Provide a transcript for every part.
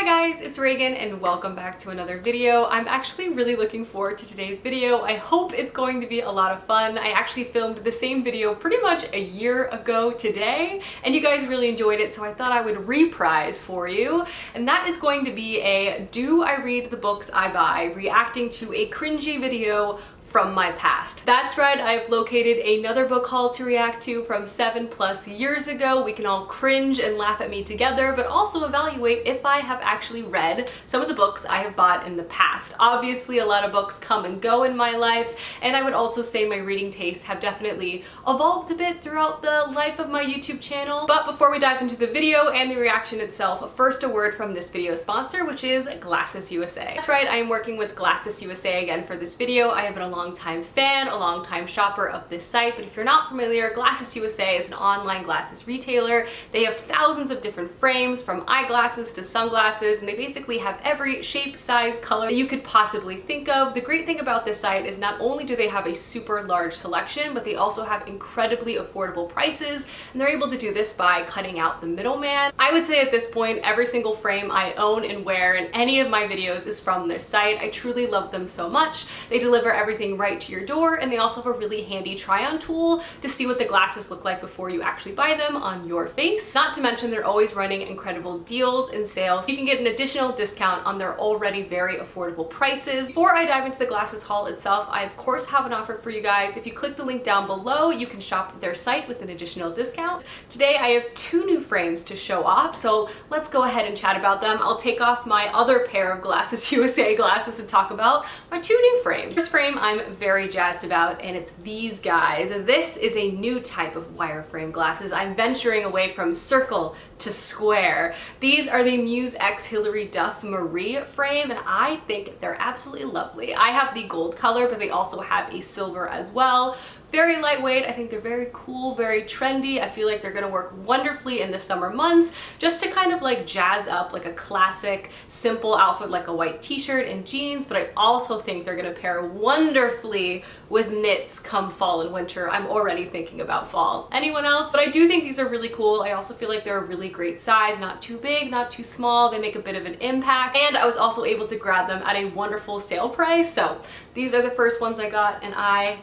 Hi guys, it's Reagan and welcome back to another video. I'm actually really looking forward to today's video. I hope it's going to be a lot of fun. I actually filmed the same video pretty much a year ago today and you guys really enjoyed it, so I thought I would reprise for you. And that is going to be a Do I Read the Books I Buy reacting to a cringy video from my past. That's right, I've located another book haul to react to from 7+ years ago. We can all cringe and laugh at me together, but also evaluate if I have actually read some of the books I have bought in the past. Obviously, a lot of books come and go in my life, and I would also say my reading tastes have definitely evolved a bit throughout the life of my YouTube channel. But before we dive into the video and the reaction itself, first a word from this video's sponsor, which is Glasses USA. That's right, I am working with Glasses USA again for this video. I have been a long-time fan, a long-time shopper of this site, but if you're not familiar, Glasses USA is an online glasses retailer. They have thousands of different frames, from eyeglasses to sunglasses, and they basically have every shape, size, color that you could possibly think of. The great thing about this site is not only do they have a super large selection, but they also have incredibly affordable prices, and they're able to do this by cutting out the middleman. I would say at this point, every single frame I own and wear in any of my videos is from their site. I truly love them so much. They deliver everything right to your door, and they also have a really handy try-on tool to see what the glasses look like before you actually buy them on your face. Not to mention they're always running incredible deals and sales. You can get an additional discount on their already very affordable prices. Before I dive into the glasses haul itself, I of course have an offer for you guys. If you click the link down below, you can shop their site with an additional discount. Today I have 2 new frames to show off, so let's go ahead and chat about them. I'll take off my other pair of Glasses USA glasses and talk about my 2 new frames. First frame I'm very jazzed about, and it's these guys. This is a new type of wireframe glasses. I'm venturing away from circle to square. These are the Muse X Hilary Duff Marie frame, and I think they're absolutely lovely. I have the gold color, but they also have a silver as well. Very lightweight. I think they're very cool, very trendy. I feel like they're gonna work wonderfully in the summer months just to kind of like jazz up like a classic simple outfit like a white t-shirt and jeans, but I also think they're gonna pair wonderfully with knits come fall and winter. I'm already thinking about fall. Anyone else? But I do think these are really cool. I also feel like they're a really great size, not too big, not too small. They make a bit of an impact, and I was also able to grab them at a wonderful sale price. So these are the first ones I got, and I'm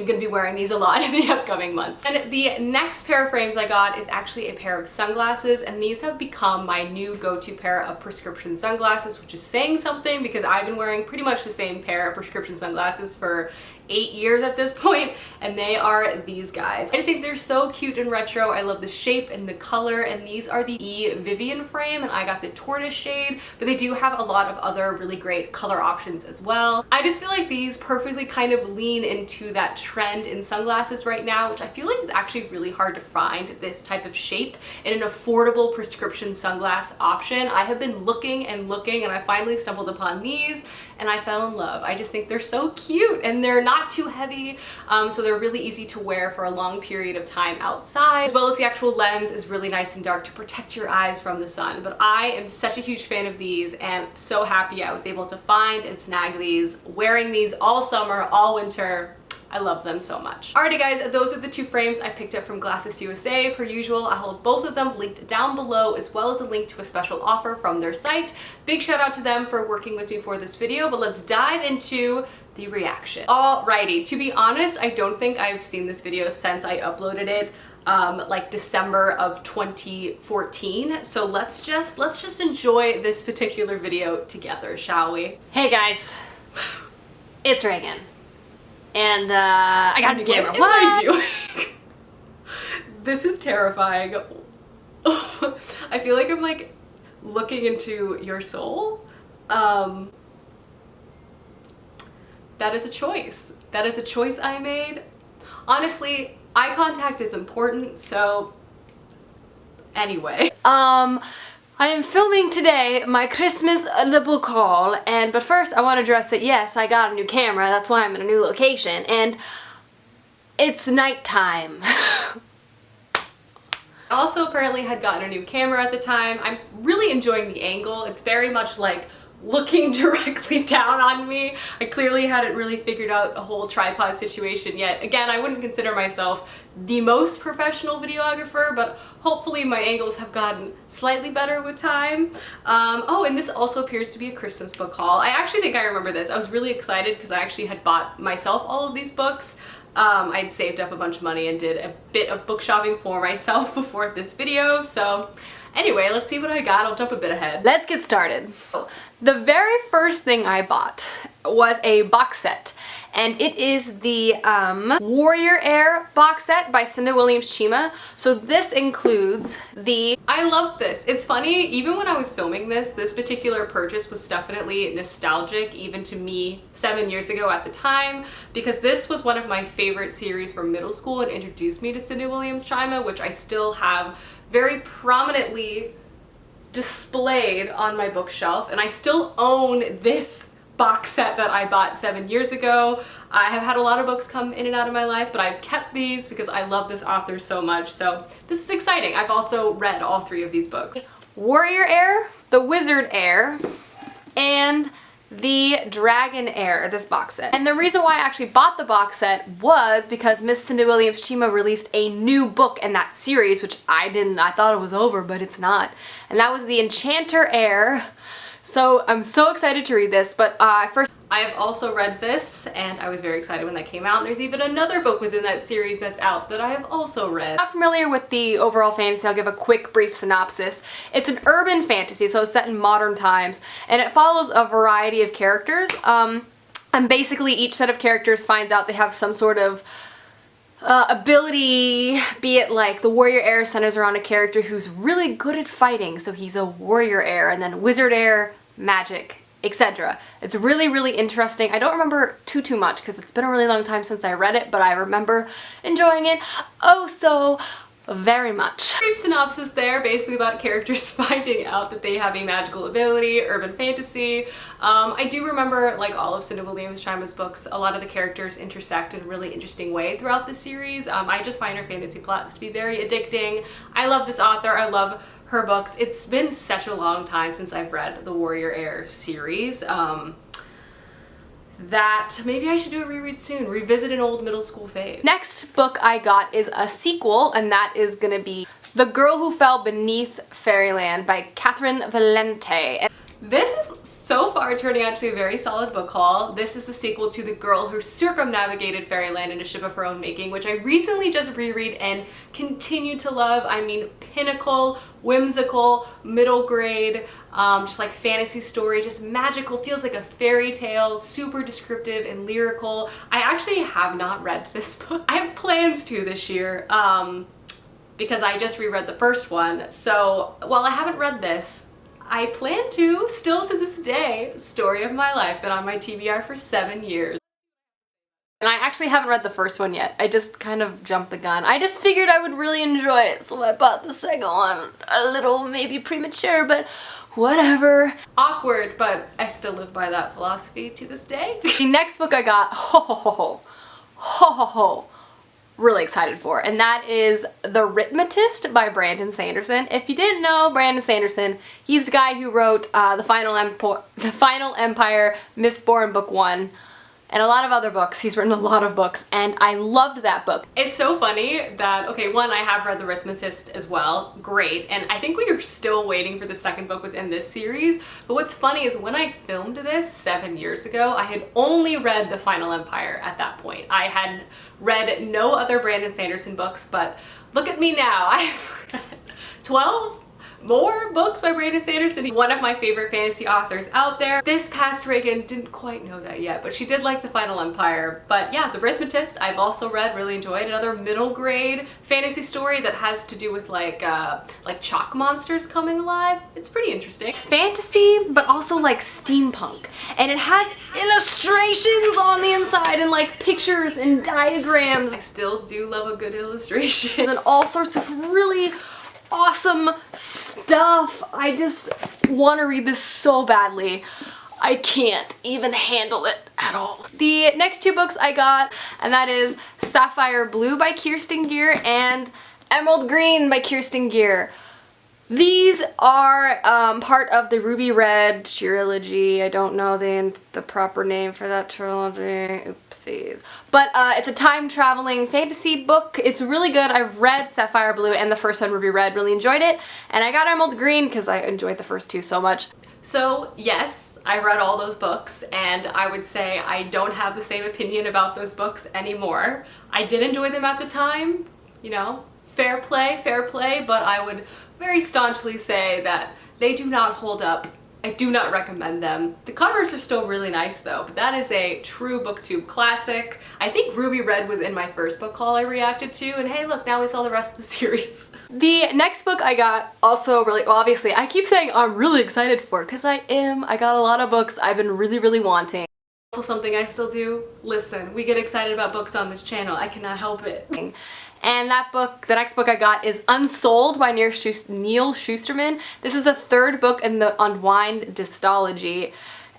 gonna be wearing these a lot in the upcoming months. And the next pair of frames I got is actually a pair of sunglasses, and these have become my new go-to pair of prescription sunglasses, which is saying something because I've been wearing pretty much the same pair of prescription sunglasses for 8 years at this point, and they are these guys. I just think they're so cute and retro. I love the shape and the color, and these are the E Vivian frame, and I got the tortoise shade, but they do have a lot of other really great color options as well. I just feel like these perfectly kind of lean into that trend in sunglasses right now, which I feel like is actually really hard to find this type of shape in an affordable prescription sunglass option. I have been looking and looking, and I finally stumbled upon these, and I fell in love. I just think they're so cute, and they're not too heavy, so they're really easy to wear for a long period of time outside, as well as the actual lens is really nice and dark to protect your eyes from the sun. But I am such a huge fan of these, and so happy I was able to find and snag these, wearing these all summer, all winter. I love them so much. Alrighty guys, those are the 2 frames I picked up from Glasses USA. Per usual, I'll have both of them linked down below, as well as a link to a special offer from their site. Big shout out to them for working with me for this video, but let's dive into the reaction. Alrighty, to be honest, I don't think I've seen this video since I uploaded it like December of 2014. So let's just enjoy this particular video together, shall we? Hey guys, it's Reagan. And I got a new camera. What am I doing? This is terrifying. I feel like I'm like looking into your soul. That is a choice. That is a choice I made. Honestly, eye contact is important, so anyway. I am filming today my Christmas book haul, but first I want to address that yes, I got a new camera, that's why I'm in a new location, and it's nighttime. I also apparently had gotten a new camera at the time. I'm really enjoying the angle. It's very much like looking directly down on me. I clearly hadn't really figured out a whole tripod situation yet. Again, I wouldn't consider myself the most professional videographer, but hopefully my angles have gotten slightly better with time. Oh, and this also appears to be a Christmas book haul. I actually think I remember this. I was really excited because I actually had bought myself all of these books. I'd saved up a bunch of money and did a bit of book shopping for myself before this video, so anyway, let's see what I got. I'll jump a bit ahead. Let's get started. The very first thing I bought was a box set, and it is the Warrior Air box set by Cinda Williams-Chima. So this includes the... I love this. It's funny, even when I was filming this particular purchase was definitely nostalgic, even to me 7 years ago at the time, because this was one of my favorite series from middle school and introduced me to Cinda Williams-Chima, which I still have very prominently displayed on my bookshelf, and I still own this box set that I bought 7 years ago. I have had a lot of books come in and out of my life, but I've kept these because I love this author so much, so this is exciting. I've also read all 3 of these books. Warrior Air, the Wizard Air, and the Dragon Air, this box set. And the reason why I actually bought the box set was because Miss Cinda Williams-Chima released a new book in that series, which I thought it was over, but it's not. And that was the Enchanter Air. So I'm so excited to read this, but I have also read this, and I was very excited when that came out. And there's even another book within that series that's out that I have also read. Not familiar with the overall fantasy, I'll give a quick brief synopsis. It's an urban fantasy, so it's set in modern times, and it follows a variety of characters. And basically each set of characters finds out they have some sort of ability, be it like the Warrior Air centers around a character who's really good at fighting, so he's a Warrior Air, and then Wizard Air, magic, etc. It's really, really interesting. I don't remember too much because it's been a really long time since I read it, but I remember enjoying it oh so very much. Brief synopsis there, basically about characters finding out that they have a magical ability, urban fantasy. I do remember, like all of Cinda Williams-Chima's books, a lot of the characters intersect in a really interesting way throughout the series. I just find her fantasy plots to be very addicting. I love this author. I love her books. It's been such a long time since I've read the Warrior Air series. That maybe I should do a reread soon, revisit an old middle school fave. Next book I got is a sequel, and that is gonna be The Girl Who Fell Beneath Fairyland by Catherine Valente. This is so far turning out to be a very solid book haul. This is the sequel to The Girl Who Circumnavigated Fairyland in a Ship of Her Own Making, which I recently just reread and continue to love. I mean, pinnacle, whimsical, middle grade, just like fantasy story, just magical, feels like a fairy tale, super descriptive and lyrical. I actually have not read this book. I have plans to this year, because I just reread the first one. So while I haven't read this, I plan to, still to this day, story of my life, been on my TBR for 7 years. And I actually haven't read the first one yet. I just kind of jumped the gun. I just figured I would really enjoy it, so I bought the second one. A little maybe premature, but whatever. Awkward, but I still live by that philosophy to this day. The next book I got, really excited for, and that is The Rhythmatist by Brandon Sanderson. If you didn't know Brandon Sanderson, he's the guy who wrote The Final Empire, Mistborn Book 1, and a lot of other books. He's written a lot of books, and I loved that book. It's so funny that, okay, one, I have read The Rhythmatist as well, great, and I think we are still waiting for the second book within this series, but what's funny is when I filmed this 7 years ago, I had only read The Final Empire at that point. I had read no other Brandon Sanderson books, but look at me now. I've read 12 more books by Brandon Sanderson, one of my favorite fantasy authors out there. This past Reagan didn't quite know that yet, but she did like The Final Empire. But yeah, The Rhythmatist I've also read, really enjoyed. Another middle grade fantasy story that has to do with like chalk monsters coming alive. It's pretty interesting. It's fantasy, but also like steampunk. And it has illustrations on the inside and like pictures and diagrams. I still do love a good illustration. And all sorts of really awesome stuff. I just want to read this so badly. I can't even handle it at all. The next 2 books I got, and that is Sapphire Blue by Kirsten Gier and Emerald Green by Kirsten Gier. These are part of the Ruby Red trilogy. I don't know the proper name for that trilogy. Oopsies. But it's a time-traveling fantasy book. It's really good. I've read Sapphire Blue and the first one, Ruby Red. Really enjoyed it. And I got Emerald Green because I enjoyed the first two so much. So yes, I read all those books, and I would say I don't have the same opinion about those books anymore. I did enjoy them at the time, you know, fair play, but I would very staunchly say that they do not hold up. I do not recommend them. The covers are still really nice though, but that is a true booktube classic. I think Ruby Red was in my first book haul I reacted to, and hey look, now we saw the rest of the series. The next book I got also really, well obviously I keep saying I'm really excited for because I am. I got a lot of books I've been really wanting. Also something I still do. Listen, we get excited about books on this channel. I cannot help it. And that book, the next book I got is Unsold by Neil Shusterman. This is the third book in the Unwind dystology.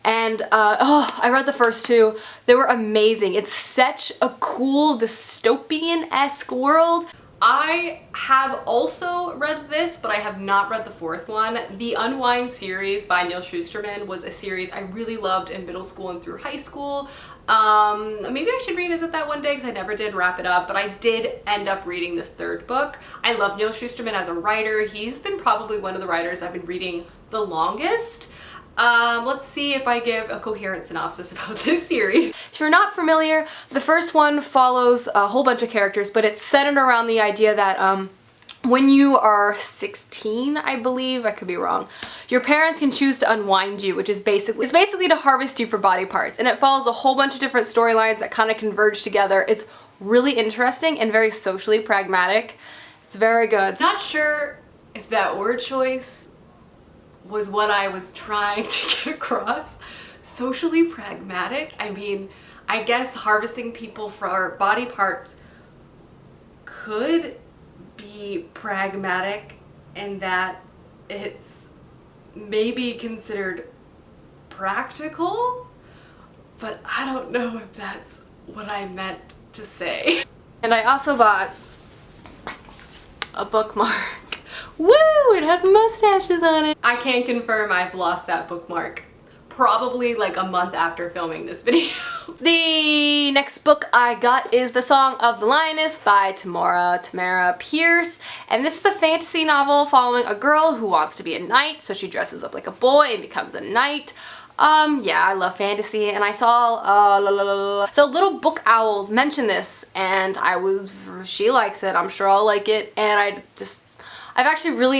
And I read the first two. They were amazing. It's such a cool dystopian-esque world. I have also read this, but I have not read the fourth one. The Unwind series by Neil Shusterman was a series I really loved in middle school and through high school. Maybe I should revisit that one day because I never did wrap it up, but I did end up reading this third book. I love Neil Shusterman as a writer. He's been probably one of the writers I've been reading the longest. Let's see if I give a coherent synopsis about this series. If you're not familiar, the first one follows a whole bunch of characters, but it's centered around the idea that when you are 16, I believe, I could be wrong, your parents can choose to unwind you, which is basically to harvest you for body parts. And it follows a whole bunch of different storylines that kind of converge together. It's really interesting and very socially pragmatic. It's very good. Not sure if that word choice was what I was trying to get across. Socially pragmatic? I mean, I guess harvesting people for our body parts could be pragmatic in that it's maybe considered practical, but I don't know if that's what I meant to say. And I also bought a bookmark. Woo! It has mustaches on it. I can confirm I've lost that bookmark probably like a month after filming this video. The next book I got is The Song of the Lioness by Tamara Pierce. And this is a fantasy novel following a girl who wants to be a knight, so she dresses up like a boy and becomes a knight. Yeah, I love fantasy, and I saw, so Little Book Owl mentioned this, and she likes it, I'm sure I'll like it, and I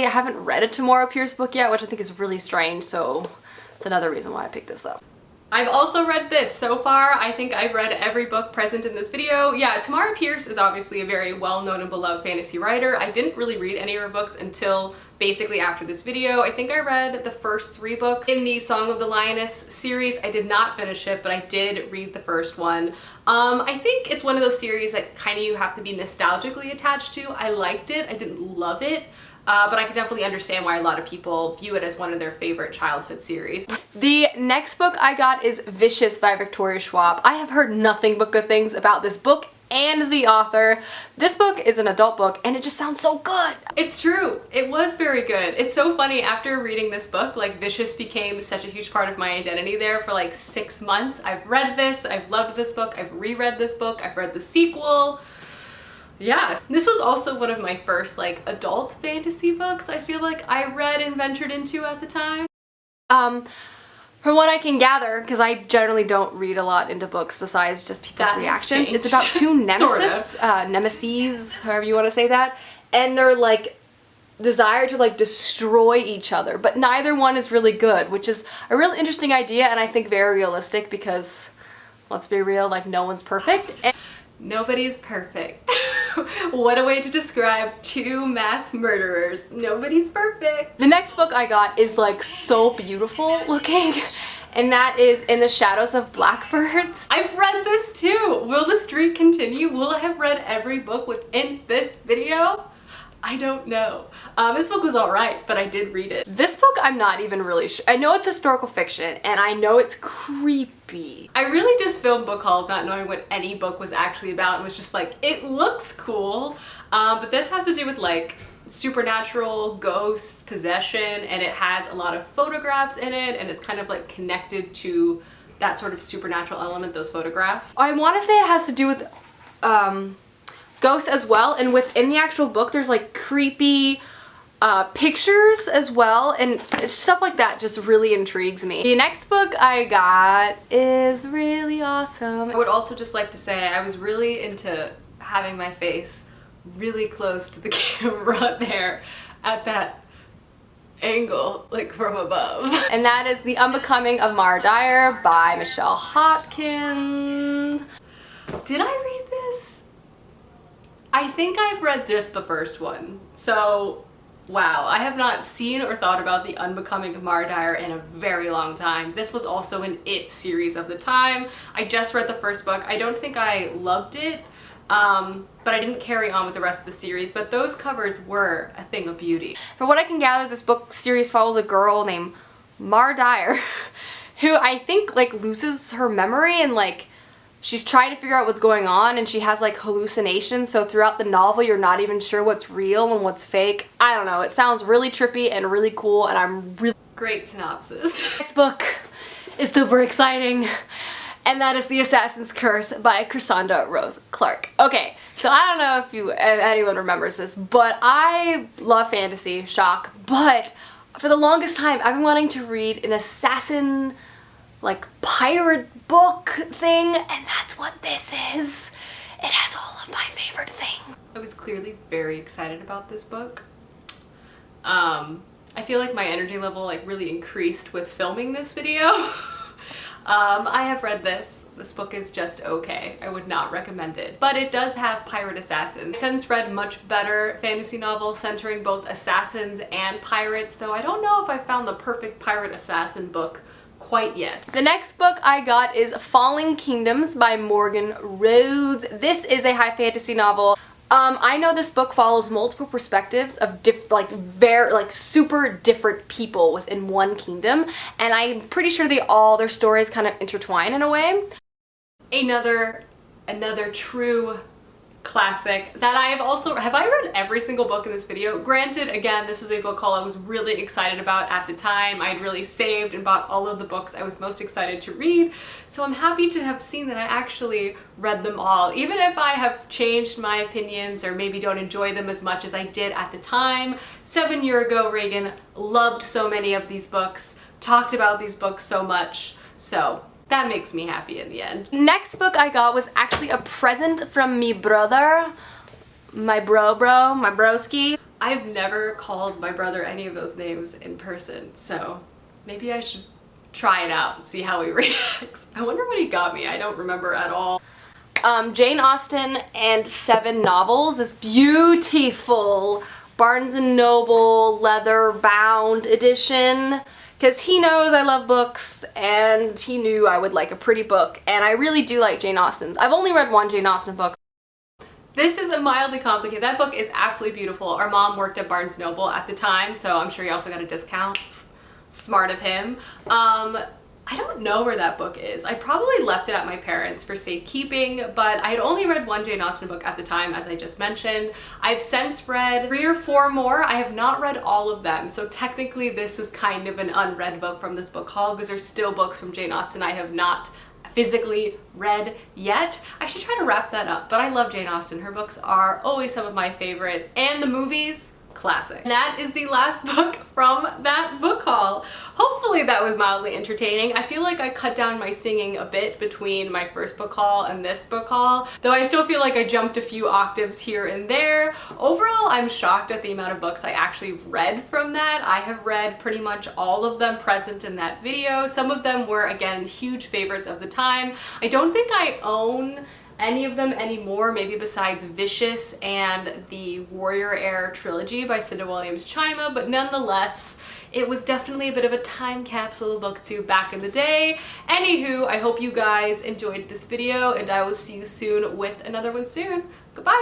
haven't read a Tamara Pierce book yet, which I think is really strange, so it's another reason why I picked this up. I've also read this. So far, I think I've read every book present in this video. Yeah, Tamara Pierce is obviously a very well-known and beloved fantasy writer. I didn't really read any of her books until basically after this video. I think I read the first 3 books in the Song of the Lioness series. I did not finish it, but I did read the first one. I think it's one of those series that kind of you have to be nostalgically attached to. I liked it. I didn't love it. But I can definitely understand why a lot of people view it as one of their favorite childhood series. The next book I got is Vicious by Victoria Schwab. I have heard nothing but good things about this book and the author. This book is an adult book and it just sounds so good. It's true. It was very good. It's so funny, after reading this book, like Vicious became such a huge part of my identity there for like 6 months. I've read this, I've loved this book, I've reread this book, I've read the sequel. Yeah, this was also one of my first like adult fantasy books I feel like I read and ventured into at the time. From what I can gather, because I generally don't read a lot into books besides just people's reactions, it's about 2 nemeses, however you want to say that, and they're like desire to like destroy each other, but neither one is really good, which is a real interesting idea and I think very realistic because, let's be real, like no one's perfect. Nobody's perfect. What a way to describe 2 mass murderers. Nobody's perfect. The next book I got is like so beautiful looking, and that is In the Shadows of Blackbirds. I've read this too. Will the streak continue? Will I have read every book within this video? I don't know. This book was alright, but I did read it. This book I'm not even really sure. I know it's historical fiction and I know it's creepy. I really just filmed book hauls not knowing what any book was actually about and was just like, it looks cool. But this has to do with like supernatural, ghosts, possession, and it has a lot of photographs in it, and it's kind of like connected to that sort of supernatural element, those photographs. I want to say it has to do with ghosts as well, and within the actual book there's like creepy pictures as well, and stuff like that just really intrigues me. The next book I got is really awesome. I would also just like to say I was really into having my face really close to the camera there at that angle, like from above. And that is The Unbecoming of Mara Dyer by Michelle Hopkins. Did I read this? I think I've read just the first one. So, wow, I have not seen or thought about The Unbecoming of Mara Dyer in a very long time. This was also an It series of the time. I just read the first book. I don't think I loved it. But I didn't carry on with the rest of the series, but those covers were a thing of beauty. From what I can gather, this book series follows a girl named Mara Dyer who I think like loses her memory, and like she's trying to figure out what's going on, and she has like hallucinations, so throughout the novel you're not even sure what's real and what's fake. I don't know, it sounds really trippy and really cool, and I'm really... Great synopsis. Next book is super exciting, and that is The Assassin's Curse by Cassandra Rose Clark. Okay, so I don't know if anyone remembers this, but I love fantasy, shock, but for the longest time I've been wanting to read an assassin, like, pirate book thing, and that's what this is. It has all of my favorite things. I was clearly very excited about this book. I feel like my energy level like really increased with filming this video. I have read this. This book is just okay. I would not recommend it. But it does have pirate assassins. I've since read much better fantasy novels centering both assassins and pirates, though I don't know if I found the perfect pirate assassin book quite yet. The next book I got is Falling Kingdoms by Morgan Rhodes. This is a high fantasy novel. I know this book follows multiple perspectives of super different people within one kingdom, and I'm pretty sure their stories kind of intertwine in a way. Another true classic that I have I read every single book in this video? Granted, again, this was a book haul I was really excited about at the time. I'd really saved and bought all of the books I was most excited to read, so I'm happy to have seen that I actually read them all. Even if I have changed my opinions or maybe don't enjoy them as much as I did at the time. 7 years ago, Reagan loved so many of these books, talked about these books so much, so that makes me happy in the end. Next book I got was actually a present from me brother, my broski. I've never called my brother any of those names in person, so maybe I should try it out and see how he reacts. I wonder what he got me. I don't remember at all. Jane Austen and 7 novels, this beautiful Barnes & Noble leather bound edition. Because he knows I love books, and he knew I would like a pretty book, and I really do like Jane Austen's. I've only read one Jane Austen book. This is a mildly complicated. That book is absolutely beautiful. Our mom worked at Barnes & Noble at the time, so I'm sure he also got a discount. Smart of him. I don't know where that book is. I probably left it at my parents for safekeeping, but I had only read one Jane Austen book at the time, as I just mentioned. I've since read 3 or 4 more. I have not read all of them, so technically this is kind of an unread book from this book haul, because there's still books from Jane Austen I have not physically read yet. I should try to wrap that up, but I love Jane Austen. Her books are always some of my favorites, and the movies, classic. And that is the last book from that book haul. Hopefully that was mildly entertaining. I feel like I cut down my singing a bit between my first book haul and this book haul, though I still feel like I jumped a few octaves here and there. Overall, I'm shocked at the amount of books I actually read from that. I have read pretty much all of them present in that video. Some of them were, again, huge favorites of the time. I don't think I own any of them anymore, maybe besides Vicious and the Warrior Heir trilogy by Cinda Williams-Chima, but nonetheless, it was definitely a bit of a time capsule book too back in the day. Anywho, I hope you guys enjoyed this video, and I will see you soon with another one soon. Goodbye!